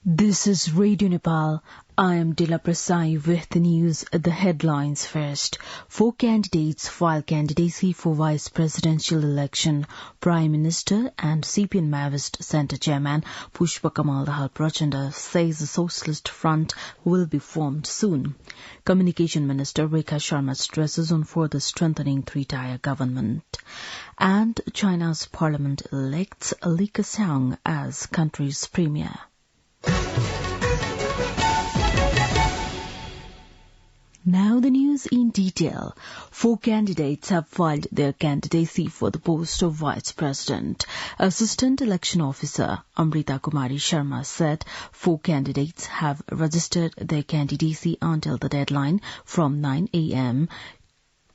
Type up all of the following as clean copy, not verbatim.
This is Radio Nepal. I am Dila Prasai with the news. The headlines first. 4 candidates file candidacy for vice presidential election. Prime Minister and CPN Maoist Centre Chairman Pushpa Kamal Dahal Prachanda says the Socialist Front will be formed soon. Communication Minister Rekha Sharma stresses on further strengthening three-tier government. And China's parliament elects Li Keqiang as country's premier. Now the news in detail. 4 candidates have filed their candidacy for the post of Vice President. Assistant Election Officer Amrita Kumari Sharma said 4 candidates have registered their candidacy until the deadline from 9 a.m.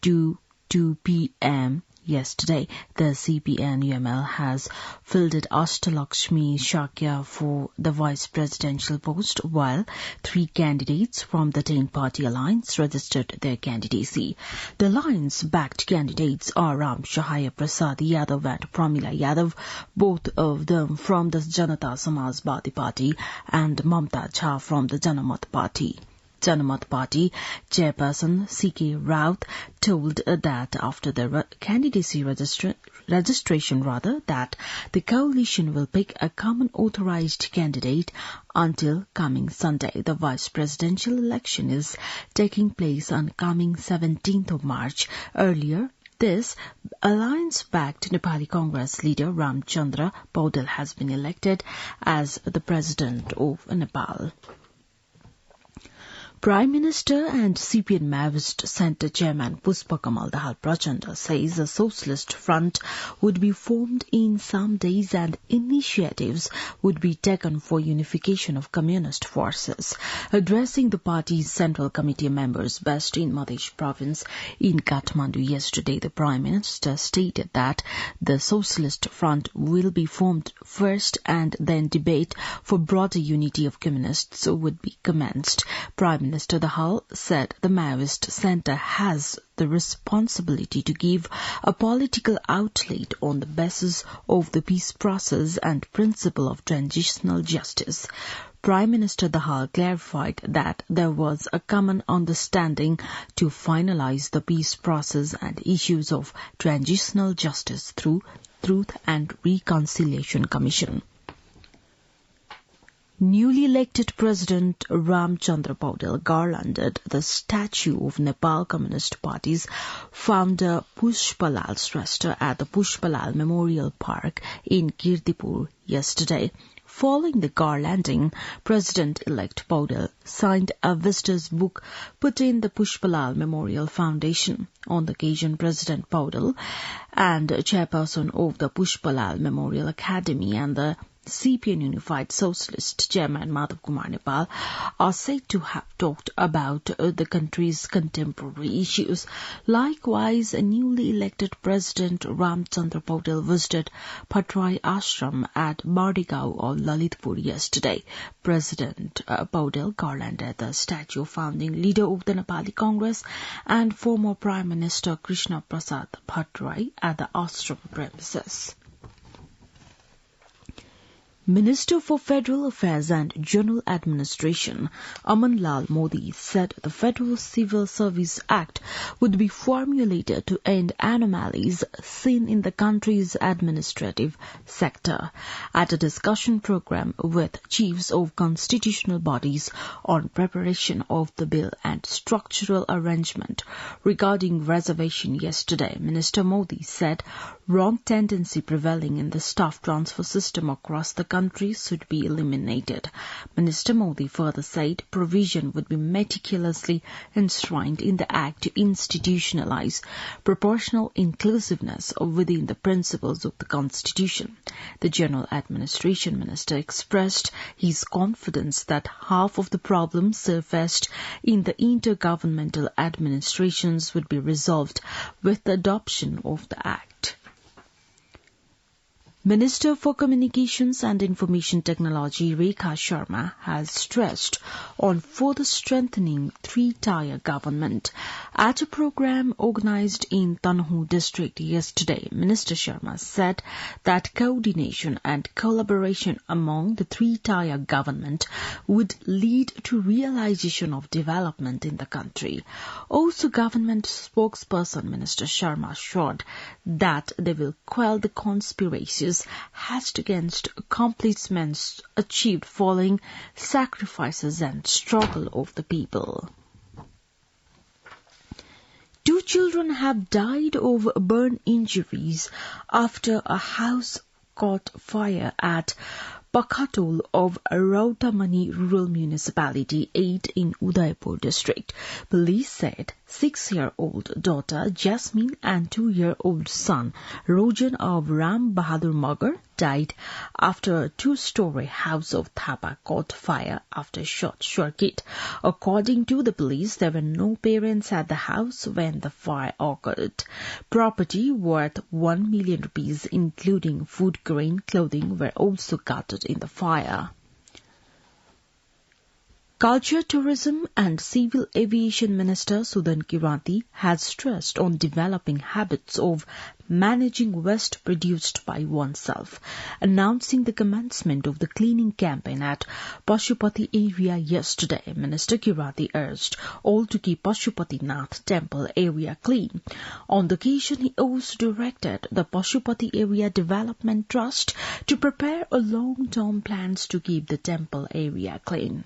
to 2 p.m. Yesterday, the CPN-UML has fielded Ashtalakshmi Shakya for the vice presidential post, while 3 candidates from the 10-party alliance registered their candidacy. The alliance-backed candidates are Ram Shahaya Prasad Yadav and Pramila Yadav, both of them from the Janata Samajwadi Party, and Mamta Jha from the Janamat Party. Janamat Party chairperson C.K. Raut told that after the candidacy registration that the coalition will pick a common authorized candidate until coming Sunday. The vice presidential election is taking place on coming 17th of March. Earlier, this alliance-backed Nepali Congress leader Ramchandra Paudel has been elected as the president of Nepal. Prime Minister and CPN Maoist Centre Chairman Pushpa Kamal Dahal Prachanda says a Socialist Front would be formed in some days and initiatives would be taken for unification of communist forces. Addressing the party's Central Committee members based in Madhya Province in Kathmandu yesterday, the Prime Minister stated that the Socialist Front will be formed first and then debate for broader unity of communists would be commenced. Prime Minister Dahal said the Maoist Centre has the responsibility to give a political outlet on the basis of the peace process and principle of transitional justice. Prime Minister Dahal clarified that there was a common understanding to finalize the peace process and issues of transitional justice through Truth and Reconciliation Commission. Newly elected President Ramchandra Paudel garlanded the statue of Nepal Communist Party's founder Pushpalal Shrestha at the Pushpalal Memorial Park in Kirtipur yesterday. Following the garlanding, President-elect Paudel signed a visitor's book put in the Pushpalal Memorial Foundation. On the occasion, President Paudel and chairperson of the Pushpalal Memorial Academy and the CPN Unified Socialist Chairman Madhav Kumar Nepal are said to have talked about the country's contemporary issues. Likewise, a newly elected President Ramchandra Paudel visited Patrai Ashram at Bardigao of Lalitpur yesterday. President Paudel garlanded the statue of founding leader of the Nepali Congress and former Prime Minister Krishna Prasad Patrai at the ashram premises. Minister for Federal Affairs and General Administration, Aman Lal Modi, said the Federal Civil Service Act would be formulated to end anomalies seen in the country's administrative sector. At a discussion program with chiefs of constitutional bodies on preparation of the bill and structural arrangement regarding reservation yesterday, Minister Modi said wrong tendency prevailing in the staff transfer system across the country should be eliminated. Minister Modi further said provision would be meticulously enshrined in the Act to institutionalize proportional inclusiveness within the principles of the Constitution. The General Administration Minister expressed his confidence that half of the problems surfaced in the intergovernmental administrations would be resolved with the adoption of the Act. Minister for Communications and Information Technology Rekha Sharma has stressed on further strengthening three-tier government. At a program organized in Tanhu district yesterday, Minister Sharma said that coordination and collaboration among the three-tier government would lead to realization of development in the country. Also, government spokesperson Minister Sharma assured that they will quell the conspiracies hatched against accomplishments achieved following sacrifices and struggle of the people. 2 children have died of burn injuries after a house caught fire at Pakhatul of Rautamani Rural Municipality 8 in Udaipur district. Police said 6-year-old daughter Jasmine and 2-year-old son Rojan of Ram Bahadur Magar died after a 2-story house of Thapa caught fire after short circuit. According to the police, there were no parents at the house when the fire occurred. Property worth 1 million rupees, including food grain, clothing, were also gutted in the fire. Culture, Tourism and Civil Aviation Minister Sudan Kiranti has stressed on developing habits of managing waste produced by oneself. Announcing the commencement of the cleaning campaign at Pashupati area yesterday, Minister Kiranti urged all to keep Pashupati Nath temple area clean. On the occasion, he also directed the Pashupati Area Development Trust to prepare a long-term plans to keep the temple area clean.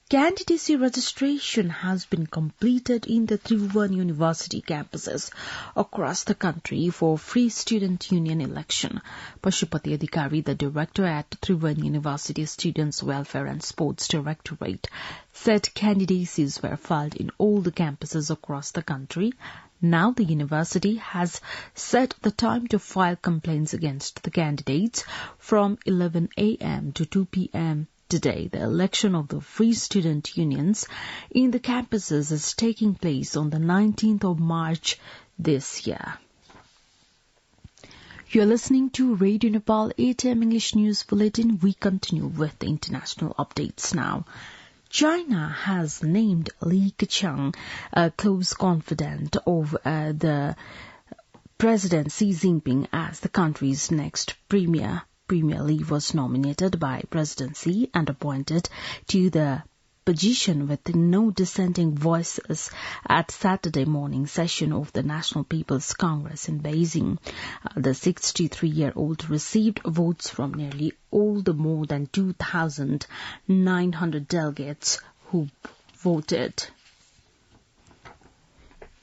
Candidacy registration has been completed in the Tribhuvan University campuses across the country for Free Student Union election. Pashupati Adhikari, the director at Tribhuvan University Students' Welfare and Sports Directorate, said candidacies were filed in all the campuses across the country. Now the university has set the time to file complaints against the candidates from 11 a.m. to 2 p.m. Today, the election of the Free Student Unions in the campuses is taking place on the 19th of March this year. You're listening to Radio Nepal 8 AM English News Bulletin. We continue with the international updates now. China has named Li Keqiang a close confidant of the President Xi Jinping as the country's next premier. Premier Li was nominated by President Xi and appointed to the position with no dissenting voices at Saturday morning session of the National People's Congress in Beijing. The 63-year-old received votes from nearly all the more than 2,900 delegates who voted.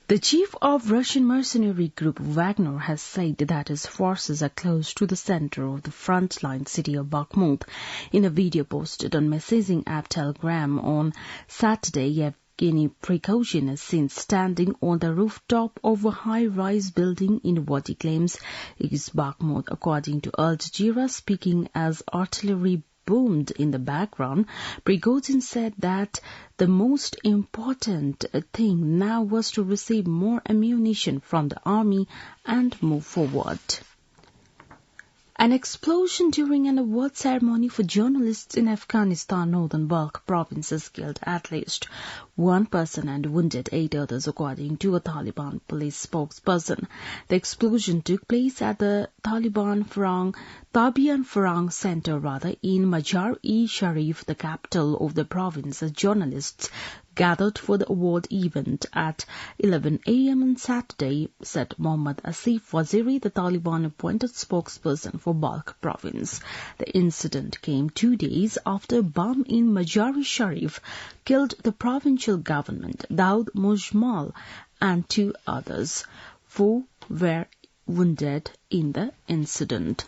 The chief of Russian mercenary group Wagner has said that his forces are close to the center of the frontline city of Bakhmut. In a video posted on messaging app Telegram on Saturday, Yevgeny Prigozhin is seen standing on the rooftop of a high-rise building in what he claims is Bakhmut. According to Al Jazeera, speaking as artillery boomed in the background, Prigozhin said that the most important thing now was to receive more ammunition from the army and move forward. An explosion during an award ceremony for journalists in Afghanistan northern Balkh province has killed at least 1 person and wounded 8 others, according to a Taliban police spokesperson. The explosion took place at the Tabian Farang Center in Mazar-e-Sharif, the capital of the province, as journalists gathered for the award event at 11 a.m. on Saturday, said Mohammad Asif Waziri, the Taliban-appointed spokesperson for Balkh province. The incident came 2 days after a bomb in Mazar-e-Sharif killed the provincial government, Daud Mujmal, and 2 others. 4 were wounded in the incident.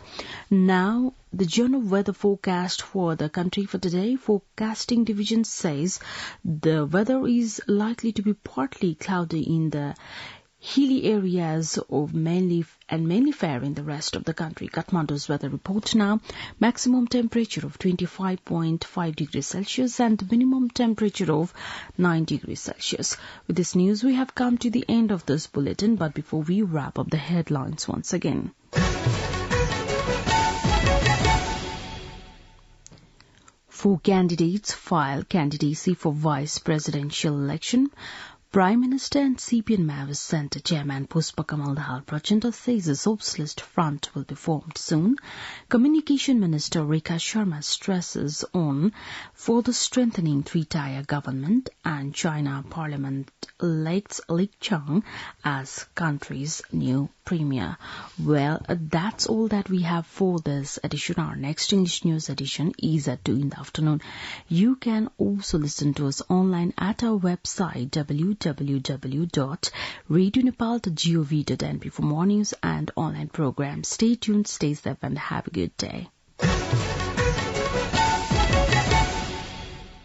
Now, the Journal Weather Forecast for the country for today. Forecasting Division says the weather is likely to be partly cloudy in the hilly areas of mainly fair in the rest of the country. Kathmandu's weather report now. Maximum temperature of 25.5 degrees Celsius and minimum temperature of 9 degrees Celsius. With this news, we have come to the end of this bulletin, but before we wrap up the headlines once again. 4 candidates file candidacy for vice presidential election. Prime Minister and CPN Maoist Centre Chairman Pushpakamal Dahal Prachanda says a socialist front will be formed soon. Communication Minister Rekha Sharma stresses on further strengthening three-tier government, and China Parliament elects Li Qiang as country's new premier. Well, that's all that we have for this edition. Our next English news edition is at 2 in the afternoon. You can also listen to us online at our website www.radionepal.gov.np for more news and online programs. Stay tuned, stay safe, and have a good day.